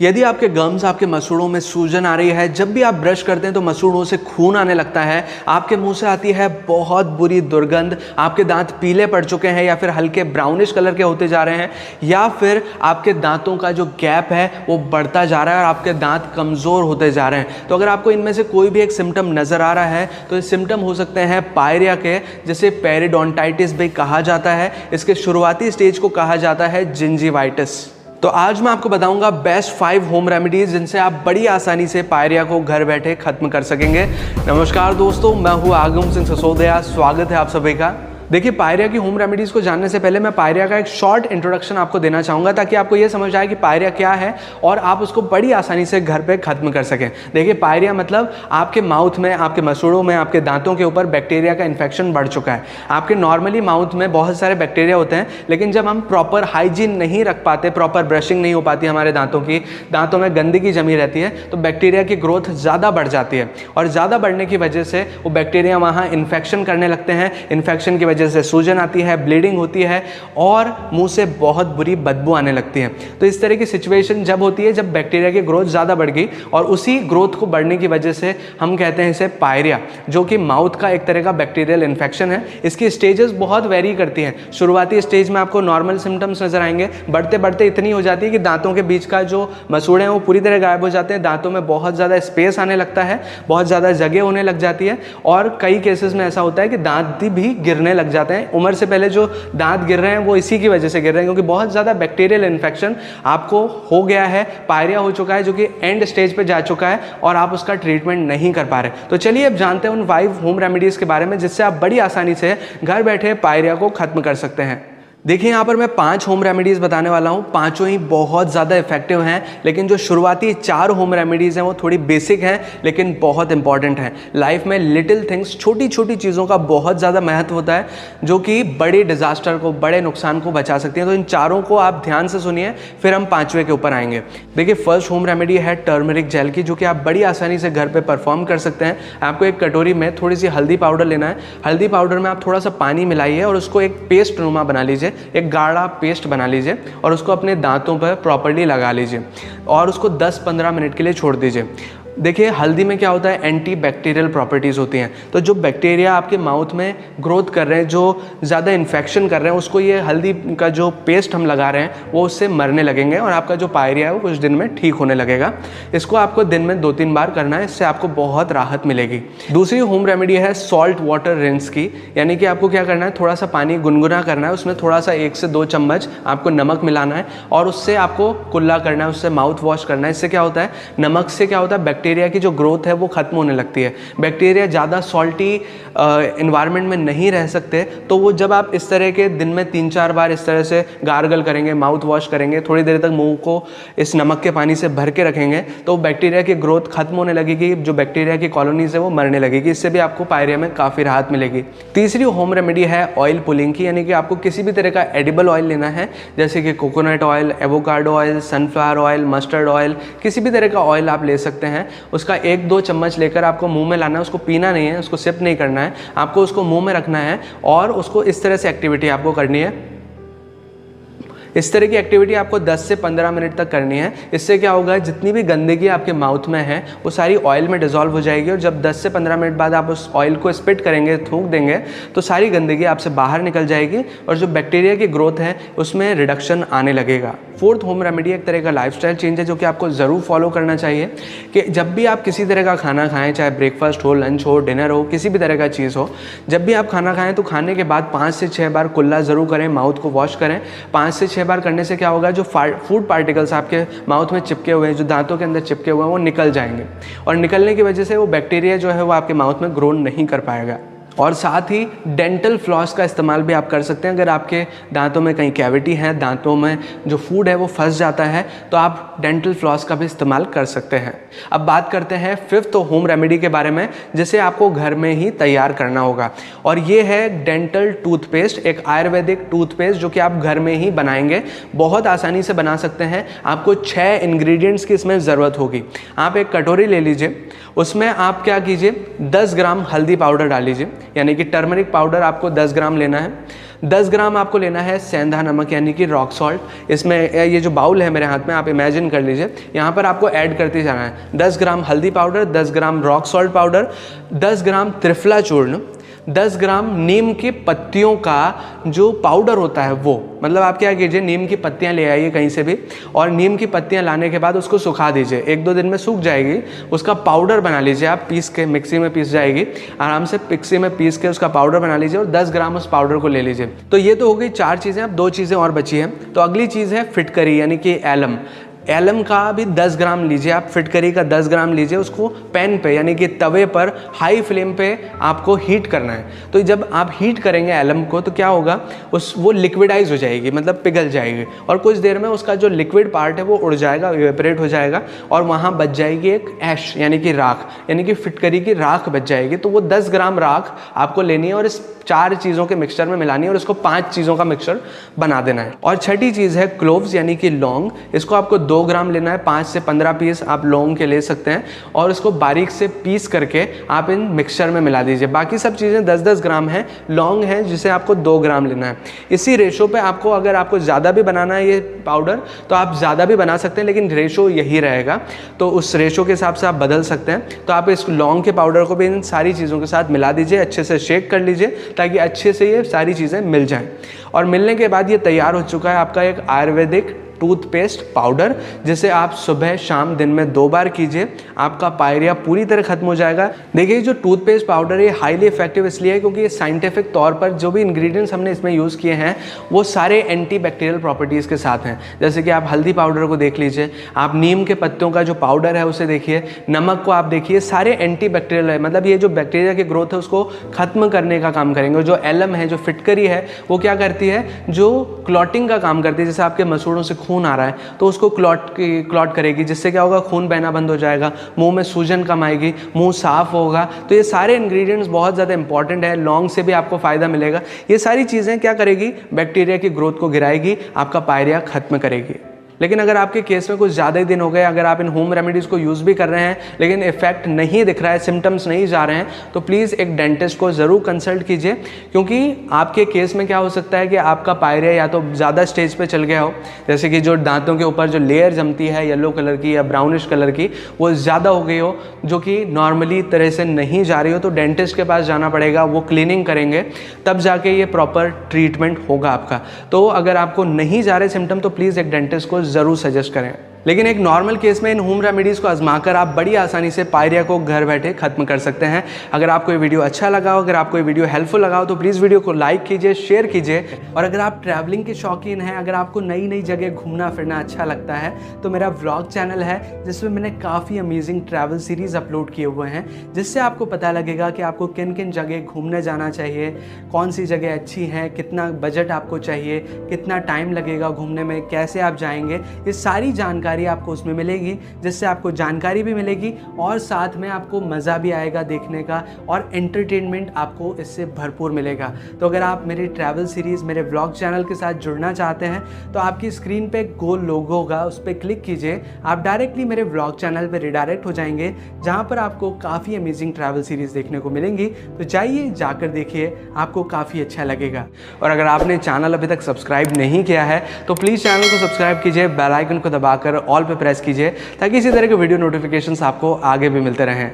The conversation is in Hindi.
यदि आपके गम्स, आपके मसूड़ों में सूजन आ रही है, जब भी आप ब्रश करते हैं तो मसूड़ों से खून आने लगता है, आपके मुंह से आती है बहुत बुरी दुर्गंध, आपके दांत पीले पड़ चुके हैं या फिर हल्के ब्राउनिश कलर के होते जा रहे हैं, या फिर आपके दांतों का जो गैप है वो बढ़ता जा रहा है और आपके दांत कमज़ोर होते जा रहे हैं, तो अगर आपको इनमें से कोई भी एक सिम्टम नज़र आ रहा है तो ये सिम्टम हो सकते हैं पायरिया के, जिसे पेरिडोंटाइटिस भी कहा जाता है। इसके शुरुआती स्टेज को कहा जाता है जिंजीवाइटिस। तो आज मैं आपको बताऊंगा बेस्ट 5 होम रेमेडीज जिनसे आप बड़ी आसानी से पायरिया को घर बैठे खत्म कर सकेंगे। नमस्कार दोस्तों, मैं हूं आगम सिंह सिसोदिया, स्वागत है आप सभी का। देखिए, पायरिया की होम रेमेडीज़ को जानने से पहले मैं पायरिया का एक शॉर्ट इंट्रोडक्शन आपको देना चाहूँगा ताकि आपको ये समझ आए कि पायरिया क्या है और आप उसको बड़ी आसानी से घर पे खत्म कर सकें। देखिए, पायरिया मतलब आपके माउथ में, आपके मसूड़ों में, आपके दांतों के ऊपर बैक्टीरिया का इन्फेक्शन बढ़ चुका है। आपके नॉर्मली माउथ में बहुत सारे बैक्टीरिया होते हैं, लेकिन जब हम प्रॉपर हाइजीन नहीं रख पाते, प्रॉपर ब्रशिंग नहीं हो पाती हमारे दांतों की, दांतों में गंदगी जमी रहती है, तो बैक्टीरिया की ग्रोथ ज़्यादा बढ़ जाती है और ज़्यादा बढ़ने की वजह से वो बैक्टीरिया वहाँ इन्फेक्शन करने लगते हैं। इन्फेक्शन की वजह से सूजन आती है, ब्लीडिंग होती है और मुंह से बहुत बुरी बदबू आने लगती है। तो इस तरह की सिचुएशन जब होती है जब बैक्टीरिया की ग्रोथ ज़्यादा बढ़ गई, और उसी ग्रोथ को बढ़ने की वजह से हम कहते हैं इसे पायरिया, जो कि माउथ का एक तरह का बैक्टीरियल इन्फेक्शन है। इसकी स्टेजेस बहुत वेरी करती हैं। शुरुआती स्टेज में आपको नॉर्मल सिम्टम्स नजर आएंगे, बढ़ते बढ़ते इतनी हो जाती है कि दांतों के बीच का जो मसूड़े हैं वो पूरी तरह गायब हो जाते हैं, दांतों में बहुत ज़्यादा स्पेस आने लगता है, बहुत ज़्यादा जगह होने लग जाती है, और कई केसेस में ऐसा होता है कि दांत भी गिरने लग जाते हैं। उम्र से पहले जो दांत गिर रहे हैं वो इसी की वजह से गिर रहे हैं, क्योंकि बहुत ज़्यादा बैक्टीरियल इन्फेक्शन आपको हो गया है, पायरिया हो चुका है, जो कि एंड स्टेज पे जा चुका है और आप उसका ट्रीटमेंट नहीं कर पा रहे। तो चलिए अब जानते हैं उन 5 होम रेमेडीज़ के बारे में जिससे आप बड़ी आसानी से घर बैठे पायरिया को खत्म कर सकते हैं। देखिए, यहाँ पर मैं 5 होम रेमेडीज़ बताने वाला हूँ। पाँचों ही बहुत ज़्यादा इफेक्टिव हैं, लेकिन जो शुरुआती 4 होम रेमेडीज़ हैं वो थोड़ी बेसिक हैं लेकिन बहुत इंपॉर्टेंट हैं। लाइफ में लिटिल थिंग्स, छोटी छोटी चीज़ों का बहुत ज़्यादा महत्व होता है, जो कि बड़े डिज़ास्टर को, बड़े नुकसान को बचा सकती हैं। तो इन चारों को आप ध्यान से सुनिए, फिर हम 5वें के ऊपर आएंगे। देखिए, फर्स्ट होम रेमेडी है टर्मरिक जेल की, जो कि आप बड़ी आसानी से घर पर परफॉर्म कर सकते हैं। आपको एक कटोरी में थोड़ी सी हल्दी पाउडर लेना है। हल्दी पाउडर में आप थोड़ा सा पानी मिलाइए और उसको एक पेस्ट नुमा बना लीजिए, एक गाढ़ा पेस्ट बना लीजिए और उसको अपने दांतों पर प्रॉपर्ली लगा लीजिए और उसको 10-15 मिनट के लिए छोड़ दीजिए। देखिए, हल्दी में क्या होता है, एंटी बैक्टीरियल प्रॉपर्टीज़ होती हैं, तो जो बैक्टीरिया आपके माउथ में ग्रोथ कर रहे हैं, जो ज़्यादा इन्फेक्शन कर रहे हैं, उसको ये हल्दी का जो पेस्ट हम लगा रहे हैं वो उससे मरने लगेंगे और आपका जो पायरिया है वो कुछ दिन में ठीक होने लगेगा। इसको आपको दिन में 2-3 बार करना है, इससे आपको बहुत राहत मिलेगी। दूसरी होम रेमेडी है सॉल्ट वाटर रिंस की, यानी कि आपको क्या करना है, थोड़ा सा पानी गुनगुना करना है, उसमें थोड़ा सा 1 से 2 चम्मच आपको नमक मिलाना है और उससे आपको कुल्ला करना है, उससे माउथ वॉश करना है। इससे क्या होता है, नमक से क्या होता है, बैक्टीरिया की जो ग्रोथ है वो खत्म होने लगती है। बैक्टीरिया ज़्यादा सॉल्टी एनवायरनमेंट में नहीं रह सकते, तो वो जब आप इस तरह के दिन में 3-4 बार इस तरह से गार्गल करेंगे, माउथ वॉश करेंगे, थोड़ी देर तक मुंह को इस नमक के पानी से भर के रखेंगे, तो बैक्टीरिया की ग्रोथ खत्म होने लगेगी, जो बैक्टीरिया की कॉलोनीज है वो मरने लगेगी। इससे भी आपको पायरिया में काफ़ी राहत मिलेगी। तीसरी होम रेमेडी है ऑयल पुलिंग की, यानी कि आपको किसी भी तरह का एडिबल ऑयल लेना है, जैसे कि coconut oil, avocado oil, sunflower oil, mustard oil, किसी भी तरह का ऑयल आप ले सकते हैं। उसका 1-2 चम्मच लेकर आपको मुंह में लाना है, उसको पीना नहीं है, उसको सिप नहीं करना है, आपको उसको मुंह में रखना है और उसको इस तरह से एक्टिविटी आपको करनी है। इस तरह की एक्टिविटी आपको 10 से 15 मिनट तक करनी है। इससे क्या होगा, जितनी भी गंदगी आपके माउथ में है वो सारी ऑयल में डिजॉल्व हो जाएगी और जब 10 से 15 मिनट बाद आप उस ऑयल को स्पिट करेंगे, थूक देंगे, तो सारी गंदगी आपसे बाहर निकल जाएगी और जो बैक्टीरिया की ग्रोथ है उसमें रिडक्शन आने लगेगा। फोर्थ होम रेमेडी एक तरह का लाइफस्टाइल चेंज है जो कि आपको ज़रूर फॉलो करना चाहिए कि जब भी आप किसी तरह का खाना खाएं, चाहे ब्रेकफास्ट हो, लंच हो, डिनर हो, किसी भी तरह का चीज़ हो, जब भी आप खाना खाएं तो खाने के बाद 5 से 6 बार कुल्ला ज़रूर करें, माउथ को वॉश करें। 5 से 6 बार करने से क्या होगा, जो फूड पार्टिकल्स आपके माउथ में चिपके हुए हैं, जो दांतों के अंदर चिपके हुए हैं, वो निकल जाएंगे और निकलने की वजह से वो बैक्टीरिया जो है वो आपके माउथ में ग्रो नहीं कर पाएगा। और साथ ही डेंटल फ्लॉस का इस्तेमाल भी आप कर सकते हैं। अगर आपके दांतों में कहीं कैविटी है, दांतों में जो फूड है वो फंस जाता है, तो आप डेंटल फ्लॉस का भी इस्तेमाल कर सकते हैं। अब बात करते हैं 5th होम रेमेडी के बारे में, जिसे आपको घर में ही तैयार करना होगा, और ये है डेंटल टूथपेस्ट, एक आयुर्वेदिक टूथपेस्ट जो कि आप घर में ही बनाएंगे। बहुत आसानी से बना सकते हैं। आपको 6 इंग्रेडिएंट्स की इसमें ज़रूरत होगी। आप एक कटोरी ले लीजिए, उसमें आप क्या कीजिए, 10 ग्राम हल्दी पाउडर डाल लीजिए, यानी कि टर्मरिक पाउडर आपको 10 ग्राम लेना है। 10 ग्राम आपको लेना है सेंधा नमक यानी कि रॉक सॉल्ट। इसमें ये जो बाउल है मेरे हाथ में, आप इमेजिन कर लीजिए, यहाँ पर आपको ऐड करते जाना है 10 ग्राम हल्दी पाउडर, 10 ग्राम रॉक सॉल्ट पाउडर, 10 ग्राम त्रिफला चूर्ण, 10 ग्राम नीम की पत्तियों का जो पाउडर होता है वो, मतलब आप क्या कीजिए, नीम की पत्तियां ले आइए कहीं से भी, और नीम की पत्तियां लाने के बाद उसको सुखा दीजिए, 1-2 दिन में सूख जाएगी, उसका पाउडर बना लीजिए आप, पीस के मिक्सी में पीस जाएगी, आराम से मिक्सी में पीस के उसका पाउडर बना लीजिए और 10 ग्राम उस पाउडर को ले लीजिए। तो ये तो हो गई 4 चीज़ें। अब 2 चीज़ें और बची हैं। तो अगली चीज़ है फिटकरी यानी कि एलम। एलम का भी 10 ग्राम लीजिए आप, फिटकरी का 10 ग्राम लीजिए, उसको पैन पे यानी कि तवे पर हाई फ्लेम पे आपको हीट करना है। तो जब आप हीट करेंगे एलम को तो क्या होगा, वो लिक्विडाइज हो जाएगी, मतलब पिघल जाएगी, और कुछ देर में उसका जो लिक्विड पार्ट है वो उड़ जाएगा, इवेपोरेट हो जाएगा, और वहाँ बच जाएगी एक ऐश यानी कि राख, यानी कि फिटकरी की राख बच जाएगी। तो वो 10 ग्राम राख आपको लेनी है और इस 4 चीज़ों के मिक्सचर में मिलानी है और इसको 5 चीज़ों का मिक्सचर बना देना है। और छठी चीज़ है क्लोव्स यानी कि लौंग। इसको आपको 2 ग्राम लेना है, 5 से 15 पीस आप लौंग के ले सकते हैं, और इसको बारीक से पीस करके आप इन मिक्सचर में मिला दीजिए। बाकी सब चीज़ें 10-10 ग्राम है, लौंग है जिसे आपको 2 ग्राम लेना है। इसी रेशो पे आपको, अगर आपको ज़्यादा भी बनाना है ये पाउडर तो आप ज़्यादा भी बना सकते हैं, लेकिन रेशो यही रहेगा, तो उस रेशो के हिसाब से आप बदल सकते हैं। तो आप इस लौंग के पाउडर को भी इन सारी चीज़ों के साथ मिला दीजिए, अच्छे से शेक कर लीजिए ताकि अच्छे से ये सारी चीज़ें मिल जाएं। और मिलने के बाद ये तैयार हो चुका है आपका एक आयुर्वेदिक टूथपेस्ट पाउडर, जिसे आप सुबह शाम दिन में 2 बार कीजिए, आपका पायरिया पूरी तरह खत्म हो जाएगा। देखिए जो टूथपेस्ट पाउडर है हाईली इफेक्टिव इसलिए है क्योंकि ये साइंटिफिक तौर पर जो भी इंग्रेडिएंट्स हमने इसमें यूज़ किए हैं वो सारे एंटीबैक्टीरियल प्रॉपर्टीज़ के साथ हैं। जैसे कि आप हल्दी पाउडर को देख लीजिए, आप नीम के पत्तों का जो पाउडर है उसे देखिए, नमक को आप देखिए, सारे एंटीबैक्टीरियल है, मतलब ये जो बैक्टीरिया की ग्रोथ है उसको खत्म करने का काम करेंगे। जो एलम है, जो फिटकरी है, वो क्या करती है, जो क्लॉटिंग का काम करती है। जैसे आपके मसूड़ों से खून आ रहा है तो उसको क्लॉट करेगी, जिससे क्या होगा, खून बहना बंद हो जाएगा, मुंह में सूजन कम आएगी, मुंह साफ होगा। तो ये सारे इंग्रेडिएंट्स बहुत ज़्यादा इंपॉर्टेंट है। लौंग से भी आपको फ़ायदा मिलेगा। ये सारी चीज़ें क्या करेगी, बैक्टीरिया की ग्रोथ को गिराएगी, आपका पायरिया खत्म करेगी। लेकिन अगर आपके केस में कुछ ज़्यादा ही दिन हो गए, अगर आप इन होम रेमेडीज़ को यूज़ भी कर रहे हैं लेकिन इफेक्ट नहीं दिख रहा है, सिम्टम्स नहीं जा रहे हैं, तो प्लीज़ एक डेंटिस्ट को ज़रूर कंसल्ट कीजिए, क्योंकि आपके केस में क्या हो सकता है कि आपका पायरिया या तो ज़्यादा स्टेज पे चल गया हो, जैसे कि जो दांतों के ऊपर जो लेयर जमती है येलो कलर की या ब्राउनिश कलर की, वो ज़्यादा हो गई हो, जो कि नॉर्मली तरह से नहीं जा रही हो, तो डेंटिस्ट के पास जाना पड़ेगा, वो क्लीनिंग करेंगे, तब जाके ये प्रॉपर ट्रीटमेंट होगा आपका। तो अगर आपको नहीं जा रहे सिम्टम तो प्लीज़ एक डेंटिस्ट को ज़रूर सजेस्ट करें। लेकिन एक नॉर्मल केस में इन होम रेमेडीज़ को आजमाकर आप बड़ी आसानी से पायरिया को घर बैठे खत्म कर सकते हैं। अगर आपको ये वीडियो अच्छा लगा हो, अगर आपको ये वीडियो हेल्पफुल लगा हो तो प्लीज़ वीडियो को लाइक कीजिए, शेयर कीजिए। और अगर आप ट्रैवलिंग के शौकीन हैं, अगर आपको नई नई जगह घूमना फिरना अच्छा लगता है, तो मेरा व्लॉग चैनल है जिसमें मैंने काफ़ी अमेजिंग ट्रैवल सीरीज़ अपलोड किए हुए हैं, जिससे आपको पता लगेगा कि आपको किन किन जगह घूमने जाना चाहिए, कौन सी जगह अच्छी हैं, कितना बजट आपको चाहिए, कितना टाइम लगेगा घूमने में, कैसे आप जाएंगे। ये सारी जानकारी आपको उसमें मिलेगी, जिससे आपको जानकारी भी मिलेगी और साथ में आपको मज़ा भी आएगा देखने का, और एंटरटेनमेंट आपको इससे भरपूर मिलेगा। तो अगर आप मेरी ट्रैवल सीरीज़, मेरे व्लॉग चैनल के साथ जुड़ना चाहते हैं तो आपकी स्क्रीन पे गोल लोगो होगा, उस पर क्लिक कीजिए, आप डायरेक्टली मेरे व्लॉग चैनल पर रिडायरेक्ट हो जाएंगे, जहाँ पर आपको काफ़ी अमेजिंग ट्रैवल सीरीज़ देखने को मिलेंगी। तो जाइए, जाकर देखिए, आपको काफ़ी अच्छा लगेगा। और अगर आपने चैनल अभी तक सब्सक्राइब नहीं किया है तो प्लीज़ चैनल को सब्सक्राइब कीजिए, बेल आइकन को दबाकर ऑल पे प्रेस कीजिए, ताकि इसी तरह के वीडियो नोटिफिकेशंस आपको आगे भी मिलते रहें।